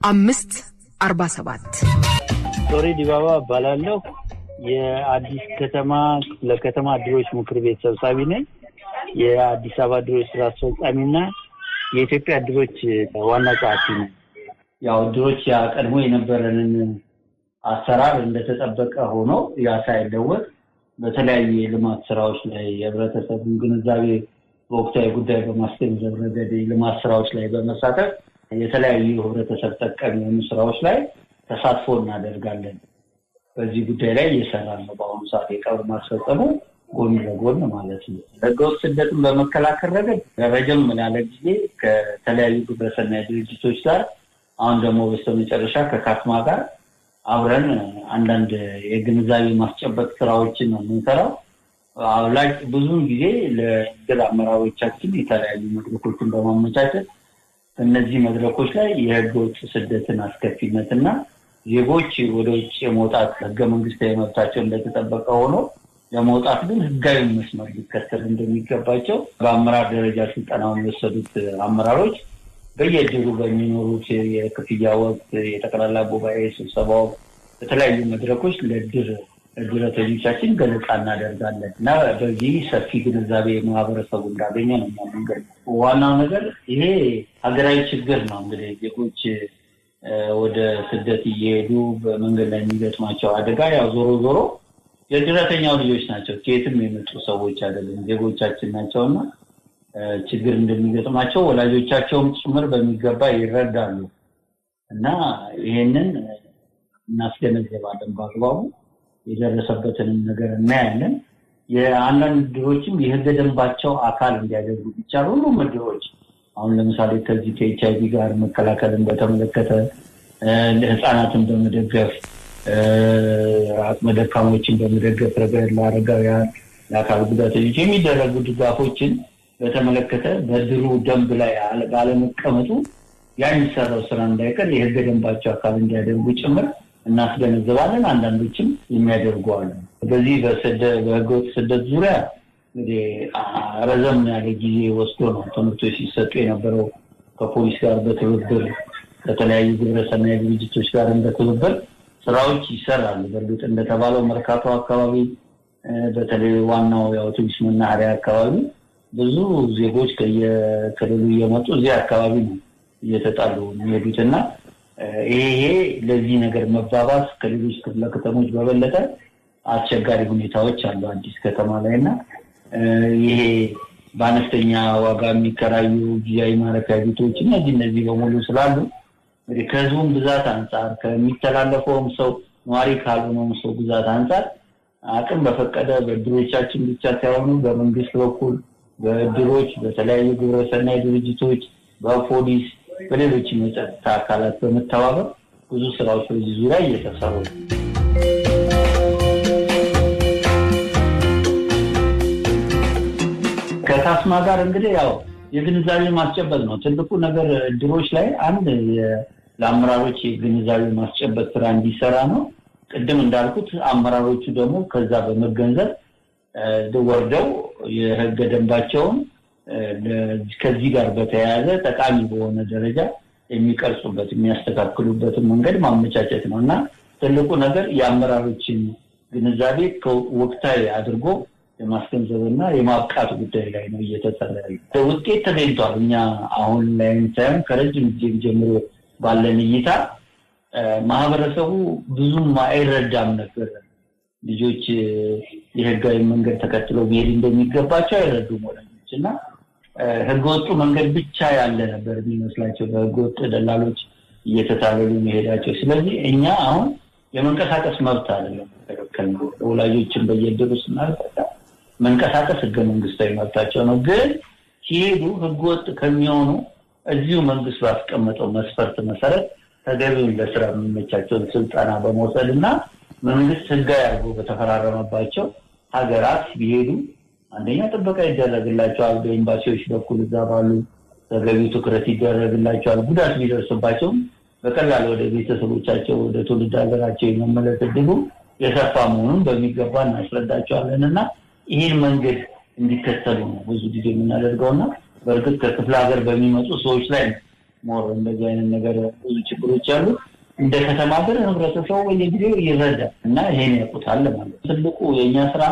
547 ቶሪ ዲባባ ባላለው የአዲስ ከተማ ለከተማ ድሮች ምክር ቤት ሰብሳቢ ነኝ። የአዲስ አበባ ድሮች ስራ አስፈጻሚና የኢትዮጵያ ድሮች ዋና ጸሐፊ ነኝ። ያው ድሮች ያቀድሞ የነበረንን አሰራር እንደተጠበቀ ሆኖ ያሳይደውት በተለያዩ የልማት ስራዎች ላይ የህብረተሰቡን ግንዛቤ ወቅታዊ ጉዳይ በማስገንዘብ ረገድ የልማት ስራዎች ላይ በመሳተፍ የተለያዩ ህብረተሰብ ጠቃሚ የሆኑ ስራዎች ላይ ተሳትፎ እናደርጋለን። በዚህ ጉዳይ ላይ እየሰራን ነው። በአሁኑ ሰዓት የቀብር ማስፈጸሙ ጎን ለጎን ማለት ነው። ህገወጥ ስደትን በመከላከል ረገድ ረጅም ያለ ጊዜ ከተለያዩ ግብረሰናይ ድርጅቶች ጋር አሁን ደግሞ በስተመጨረሻ ከካስማ ጋር አብረን አንዳንድ የግንዛቤ ማስጨበጥ ስራዎችን ነው የምንሰራው። አውላጭ ብዙውን ጊዜ ለግል አመራሮቻችን የተለያዩ መድረኮችን በማመቻቸት እነዚህ መድረኮች ላይ የህገወጥ ስደትን አስከፊነትና ዜጎች ወደ ውጭ የመውጣት ህገ መንግስታዊ መብታቸው እንደተጠበቀ ሆኖ ለመውጣት ግን ህጋዊ መስመር ሊከተል እንደሚገባቸው በአመራር ደረጃ ስልጠናውን የወሰዱት አመራሮች በየድሩ በሚኖሩት የክፍያ ወቅት የጠቅላላ ጉባኤ ስብሰባው በተለያዩ መድረኮች ለድረተኞቻችን ገለጻ እናደርጋለን እና በዚህ ሰፊ ግንዛቤ ማህበረሰቡ እንዳገኘ ነው የምንገልጸው። ዋናው ነገር ይሄ ሀገራዊ ችግር ነው። እንግዲህ ዜጎች ወደ ስደት እየሄዱ በመንገድ ላይ የሚገጥማቸው አደጋ ያው ዞሮ የድረተኛው ልጆች ናቸው። ከየትም የመጡ ሰዎች አይደለም፣ ዜጎቻችን ናቸውና ችግር እንደሚገጥማቸው ወላጆቻቸውም ጭምር በሚገባ ይረዳሉ እና ይሄንን እናስገነዘባለን። በአግባቡ የደረሰበትን ነገር እናያለን። የአንዳንድ ድሮችም የህገ ደንባቸው አካል እንዲያደርጉ ይቻላል። ሁሉም ድሮች አሁን ለምሳሌ ከዚህ ከኤችአይቪ ጋር መከላከልን በተመለከተ ለህፃናትን በመደገፍ አቅመ ደካሞችን በመደገፍ ረገድ ለአረጋውያን ለአካል ጉዳተኞች የሚደረጉ ድጋፎችን በተመለከተ በድሩ ደንብ ላይ ባለመቀመጡ የሚሰራው ስራ እንዳይቀር የህገ ደንባቸው አካል እንዲያደርጉ ጭምር እናስገነዘባለን። አንዳንዶችም የሚያደርጉ አሉ። በዚህ በህገወጥ ስደት ዙሪያ እንግዲህ ረዘም ያለ ጊዜ ወስዶ ነው ትምህርቶች ሲሰጡ የነበረው። ከፖሊስ ጋር በትብብር ከተለያዩ ግብረሰናይ ድርጅቶች ጋር በትብብር ስራዎች ይሰራሉ። በእርግጥ እንደተባለው መርካቶ አካባቢ በተለይ ዋናው የአውቶቡስ መናኸሪያ አካባቢ ብዙ ዜጎች ከየክልሉ እየመጡ እዚህ አካባቢ ነው እየተጣሉ የሚሄዱትና ይሄ ለዚህ ነገር መባባስ ከሌሎች ክፍለ ከተሞች በበለጠ አስቸጋሪ ሁኔታዎች አሉ አዲስ ከተማ ላይና ይሄ በአነስተኛ ዋጋ የሚከራዩ ጊዜያዊ ማረፊያ ቤቶች እነዚህ በሙሉ ስላሉ እንግዲህ ከህዝቡም ብዛት አንፃር ከሚተላለፈውም ሰው ነዋሪ ካልሆነውም ሰው ብዛት አንፃር አቅም በፈቀደ በድሮቻችን ብቻ ሳይሆኑ በመንግስት በኩል በድሮች በተለያዩ ግብረሰናይ ድርጅቶች በፖሊስ በሌሎች የጸጥታ አካላት በመተባበር ብዙ ስራዎች በዚህ ዙሪያ እየተሰሩ ነው። ከካስማ ጋር እንግዲህ ያው የግንዛቤ ማስጨበጥ ነው ትልቁ ነገር። ድሮች ላይ አንድ ለአመራሮች የግንዛቤ ማስጨበጥ ስራ እንዲሰራ ነው። ቅድም እንዳልኩት አመራሮቹ ደግሞ ከዛ በመገንዘብ ወርደው የህገ ደንባቸውን ከዚህ ጋር በተያያዘ ጠቃሚ በሆነ ደረጃ የሚቀርጹበት የሚያስተካክሉበትን መንገድ ማመቻቸት ነውና ትልቁ ነገር የአመራሮችን ግንዛቤ ወቅታዊ አድርጎ የማስገንዘብና የማብቃት ጉዳይ ላይ ነው እየተሰራ ያለው። ውጤት ተገኝቷል። እኛ አሁን ላይ ሳይሆን ከረጅም ጊዜ ጀምሮ ባለን እይታ ማህበረሰቡ ብዙም አይረዳም ነበር። ልጆች የህጋዊ መንገድ ተከትለው ቢሄድ እንደሚገባቸው አይረዱም ወላጆችና ህገወጡ መንገድ ብቻ ያለ ነበር የሚመስላቸው በህገወጥ ደላሎች እየተታለሉ መሄዳቸው። ስለዚህ እኛ አሁን የመንቀሳቀስ መብት አይደለም ተከልከልን። ወላጆችን በየድሩ ስናልፈታ መንቀሳቀስ ህገ መንግስታዊ መብታቸው ነው። ግን ሲሄዱ ህገወጥ ከሚሆኑ እዚሁ መንግስት ባስቀመጠው መስፈርት መሰረት ተገቢውን ለስራ የሚመቻቸውን ስልጠና በመውሰድና መንግስት ህጋዊ አድርጎ በተፈራረመባቸው ሀገራት ቢሄዱ አንደኛ ጥበቃ ይደረግላቸዋል። በኤምባሲዎች በኩል እዛ ባሉ ተገቢው ትኩረት ይደረግላቸዋል። ጉዳት ቢደርስባቸውም በቀላል ወደ ቤተሰቦቻቸው ወደ ትውልድ ሀገራቸው የመመለስ ዕድሉ የሰፋ መሆኑን በሚገባ እናስረዳቸዋለንና ይሄን መንገድ እንዲከተሉ ነው ብዙ ጊዜ የምናደርገውና በእርግጥ ከክፍለ ሀገር በሚመጡ ሰዎች ላይ ሞር እንደዚህ አይነት ነገር ብዙ ችግሮች አሉ። እንደ ከተማ ግን ህብረተሰቡ በየጊዜው ይረዳል እና ይሄን ያውቁታል ማለት ነው። ትልቁ የኛ ስራ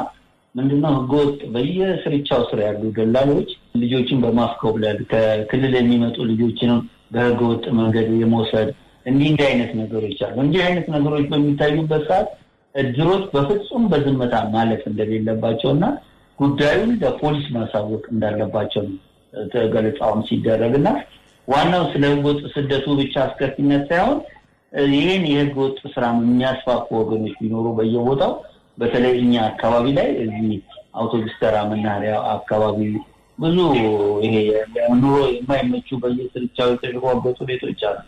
ምንድነው ህገወጥ በየስርቻው ስራ ያሉ ደላሎች ልጆችን በማስኮብለል ከክልል የሚመጡ ልጆችን በህገወጥ መንገድ የመውሰድ እንዲህ አይነት ነገሮች አሉ። እንዲህ አይነት ነገሮች በሚታዩበት ሰዓት እድሮች በፍጹም በዝምታ ማለፍ እንደሌለባቸውና ጉዳዩን ለፖሊስ ማሳወቅ እንዳለባቸው ተገልጿም ሲደረግና ዋናው ስለ ህገወጥ ስደቱ ብቻ አስከፊነት ሳይሆን ይሄን የህገወጥ ስራ የሚያስፋፉ ወገኖች ቢኖሩ በየቦታው በተለይ እኛ አካባቢ ላይ እዚህ አውቶቡስ ተራ መናኸሪያ አካባቢ ብዙ ይሄ ኑሮ የማይመቹ በየስርቻው የተሸጓጎጡ ቤቶች አሉ።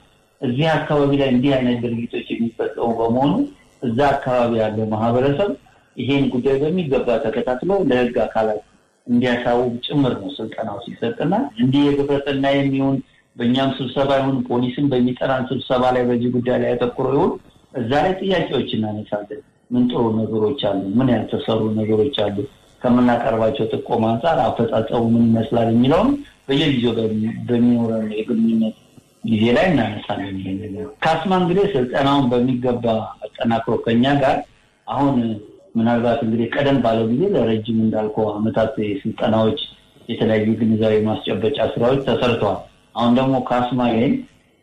እዚህ አካባቢ ላይ እንዲህ አይነት ድርጊቶች የሚፈጸሙ በመሆኑ እዛ አካባቢ ያለው ማህበረሰብ ይሄን ጉዳይ በሚገባ ተከታትሎ ለህግ አካላት እንዲያሳውቅ ጭምር ነው ስልጠናው ሲሰጥና እንዲህ የግብረትና የሚሆን በእኛም ስብሰባ ይሁን ፖሊስን በሚጠራን ስብሰባ ላይ በዚህ ጉዳይ ላይ አተኩሮ ይሁን እዛ ላይ ጥያቄዎች እናነሳለን። ምን ጥሩ ነገሮች አሉ፣ ምን ያልተሰሩ ነገሮች አሉ፣ ከምናቀርባቸው ጥቆማ አንፃር አፈጻጸሙ ምን ይመስላል የሚለውን በየጊዜው በሚኖረን የግንኙነት ጊዜ ላይ እናነሳለን። ይሄን ካስማ እንግዲህ ስልጠናውን በሚገባ አጠናክሮ ከኛ ጋር አሁን ምናልባት እንግዲህ ቀደም ባለው ጊዜ ለረጅም እንዳልከው አመታት ስልጠናዎች የተለያዩ ግንዛቤ ማስጨበጫ ስራዎች ተሰርተዋል። አሁን ደግሞ ካስማ ይሄን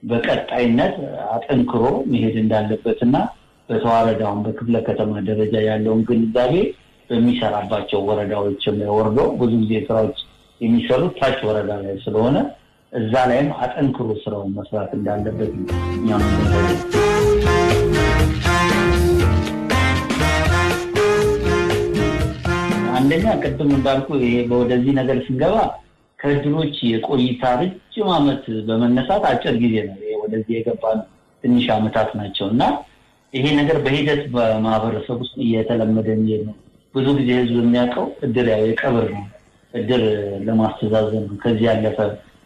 በቀጣይነት አጠንክሮ መሄድ እንዳለበትና በተዋረዳውን በክፍለ ከተማ ደረጃ ያለውን ግንዛቤ በሚሰራባቸው ወረዳዎችም ላይ ወርዶ ብዙ ጊዜ ስራዎች የሚሰሩት ታች ወረዳ ላይ ስለሆነ እዛ ላይም አጠንክሮ ስራውን መስራት እንዳለበት እኛም አንደኛ ቅድም እንዳልኩ ይሄ ወደዚህ ነገር ሲገባ ከድሮች የቆይታ ረጅም ዓመት በመነሳት አጭር ጊዜ ነው ወደዚህ የገባን ትንሽ ዓመታት ናቸውና ይሄ ነገር በሂደት በማህበረሰብ ውስጥ እየተለመደ ነው። ብዙ ጊዜ ህዝብ የሚያውቀው እድር ያው የቀብር ነው፣ እድር ለማስተዛዘን ነው፣ ከዚህ ያለፈ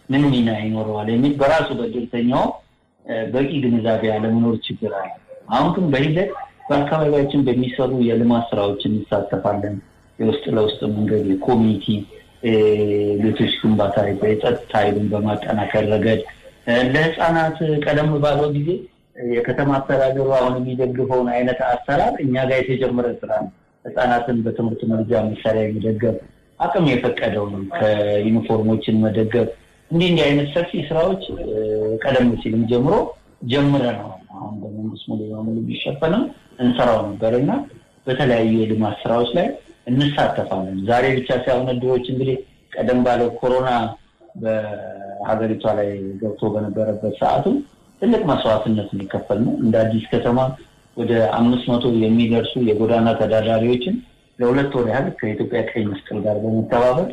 ምን ሚና ይኖረዋል የሚል በራሱ በድርተኛው በቂ ግንዛቤ ያለመኖር ችግር አለ። አሁን ግን በሂደት በአካባቢያችን በሚሰሩ የልማት ስራዎች እንሳተፋለን። የውስጥ ለውስጥ መንገድ የኮሚኒቲ ቤቶች ግንባታ የጸጥታ ኃይሉን በማጠናከር ረገድ ለህፃናት ቀደም ባለው ጊዜ የከተማ አስተዳደሩ አሁን የሚደግፈውን አይነት አሰራር እኛ ጋር የተጀመረ ስራ ነው። ህፃናትን በትምህርት መርጃ መሳሪያ መደገፍ አቅም የፈቀደው ነው። ከዩኒፎርሞችን መደገፍ እንዲህ አይነት ሰፊ ስራዎች ቀደም ሲልም ጀምረናል። አሁን በመንግስት ሙሉ በሙሉ ቢሸፈንም እንሰራው ነበርና በተለያዩ የልማት ስራዎች ላይ እንሳተፋለን። ዛሬ ብቻ ሳይሆን ድሮች እንግዲህ ቀደም ባለው ኮሮና በሀገሪቷ ላይ ገብቶ በነበረበት ሰዓቱ ትልቅ መስዋዕትነት የሚከፈል ነው። እንደ አዲስ ከተማ ወደ 500 የሚደርሱ የጎዳና ተዳዳሪዎችን ለሁለት ወር ያህል ከኢትዮጵያ ቀይ መስቀል ጋር በመተባበር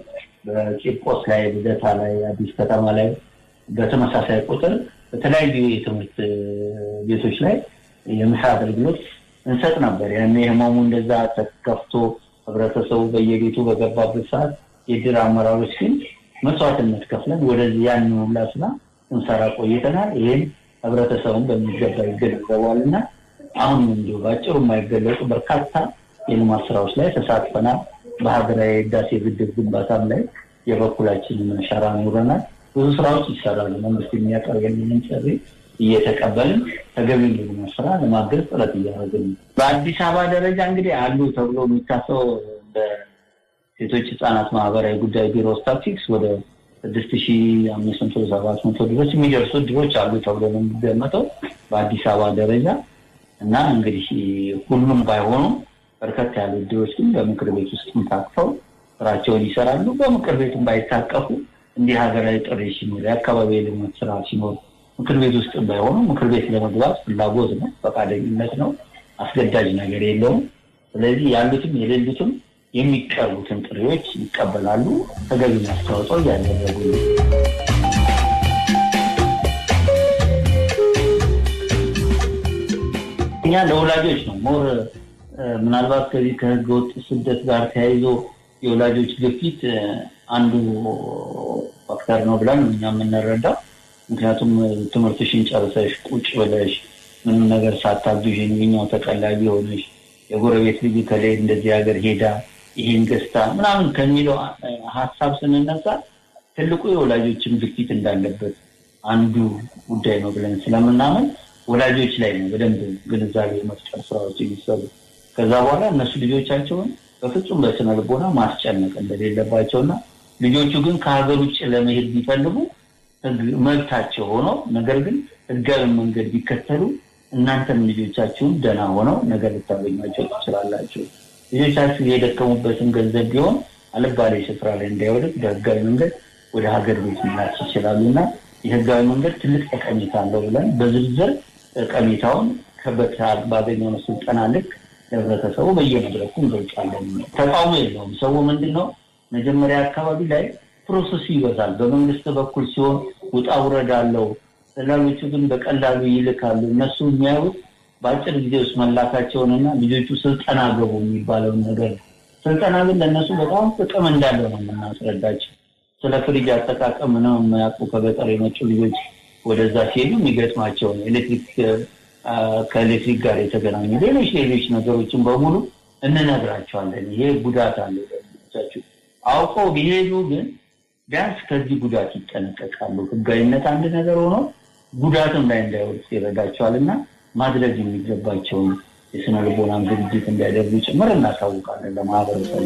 በቂርቆስ ላይ፣ ልደታ ላይ፣ አዲስ ከተማ ላይ በተመሳሳይ ቁጥር በተለያዩ የትምህርት ቤቶች ላይ የምሳ አገልግሎት እንሰጥ ነበር። ያኔ ህመሙ እንደዛ ተከፍቶ ህብረተሰቡ በየቤቱ በገባበት ሰዓት የድር አመራሮች ግን መስዋዕትነት ከፍለን ወደዚህ ያን ሁላስና እንሰራ ቆይተናል። ይሄን ህብረተሰቡን በሚገባ ይገነዘባልና አሁን እንዲሁ ባጭሩ የማይገለጹ በርካታ የልማት ስራዎች ላይ ተሳትፈናል። በሀገራዊ ህዳሴ ግድብ ግንባታም ላይ የበኩላችንን አሻራ ኖረናል። ብዙ ስራዎች ይሰራሉ። መንግስት የሚያቀርብልን ጥሪ እየተቀበልን ተገቢውን የልማት ስራ ለማገዝ ጥረት እያደረግን ነው። በአዲስ አበባ ደረጃ እንግዲህ አሉ ተብሎ የሚታሰው በሴቶች ህፃናት ማህበራዊ ጉዳይ ቢሮ ስታቲስቲክስ ወደ 6500-700 ድረስ የሚደርሱ ድሮች አሉ ተብሎ ነው የሚገመተው በአዲስ አበባ ደረጃ እና እንግዲህ ሁሉም ባይሆኑም በርከት ያሉ ድሮች ግን በምክር ቤት ውስጥ ታቅፈው ስራቸውን ይሰራሉ። በምክር ቤትም ባይታቀፉ እንዲህ ሀገራዊ ጥሪ ሲኖር የአካባቢ የልማት ስራ ሲኖር ምክር ቤት ውስጥ ባይሆኑ ምክር ቤት ለመግባት ፍላጎት ነው፣ ፈቃደኝነት ነው፣ አስገዳጅ ነገር የለውም። ስለዚህ ያሉትም የሌሉትም የሚቀርቡትን ጥሪዎች ይቀበላሉ፣ ተገቢውን አስተዋጽኦ እያደረጉ ነው። እኛ ለወላጆች ነው ሞር ምናልባት ከዚህ ከህገወጥ ስደት ጋር ተያይዞ የወላጆች ግፊት አንዱ ፋክተር ነው ብለን እኛ የምንረዳው። ምክንያቱም ትምህርትሽን ጨርሰሽ ቁጭ ብለሽ ምንም ነገር ሳታግዢ የኛው ተቀላቢ ሆነሽ የጎረቤት ልጅ ከላይ እንደዚህ ሀገር ሄዳ ይሄን ገዝታ ምናምን ከሚለው ሐሳብ ስንነሳ ትልቁ የወላጆችን ግፊት እንዳለበት አንዱ ጉዳይ ነው ብለን ስለምናምን ወላጆች ላይ ነው በደንብ ግንዛቤ መፍጠር ስራዎች የሚሰሩ። ከዛ በኋላ እነሱ ልጆቻቸውን በፍጹም በስነ ልቦና ማስጨነቅ እንደሌለባቸውና ልጆቹ ግን ከሀገር ውጭ ለመሄድ ቢፈልጉ መብታቸው ሆኖ ነገር ግን ህጋዊ መንገድ ቢከተሉ እናንተም ልጆቻችሁን ደና ሆነው ነገር ልታገኟቸው ትችላላችሁ። ልጆቻችሁ የደከሙበትን ገንዘብ ቢሆን አልባሌ ስፍራ ላይ እንዳይወድቅ በህጋዊ መንገድ ወደ ሀገር ቤት መላክ ይችላሉና የህጋዊ መንገድ ትልቅ ጠቀሜታ አለው ብለን በዝርዝር ጠቀሜታውን ከበታል ባገኘው ስልጠና ልክ ለህብረተሰቡ በየመድረኩ እንገልጻለን። ተቃውሞ የለውም። ሰው ምንድነው መጀመሪያ አካባቢ ላይ ፕሮሰስ ይበዛል። በመንግስት በኩል ሲሆን ውጣ ውረድ አለው። ሰላሎቹ ግን በቀላሉ ይልካሉ። እነሱ የሚያዩት በአጭር ጊዜ ውስጥ መላካቸውንና ልጆቹ ስልጠና ገቡ የሚባለውን ነገር። ስልጠና ግን ለነሱ በጣም ጥቅም እንዳለው ነው የምናስረዳቸው። ስለ ፍሪጅ አጠቃቀም ነው የሚያውቁ ከገጠር የመጡ ልጆች ወደዛ ሲሄዱ የሚገጥማቸው ከኤሌክትሪክ ጋር የተገናኙ ሌሎች ነገሮችን በሙሉ እንነግራቸዋለን። ይሄ ጉዳት አለው ለልጆቻቸው። አውቀው ቢሄዱ ግን ቢያንስ ከዚህ ጉዳት ይጠነቀቃሉ። ህጋዊነት አንድ ነገር ሆኖ ጉዳትም ላይ እንዳይወድቅ ይረዳቸዋልና ማድረግ የሚገባቸውን የስነ ልቦናም ዝግጅት እንዲያደርጉ ጭምር እናሳውቃለን ለማህበረሰቡ።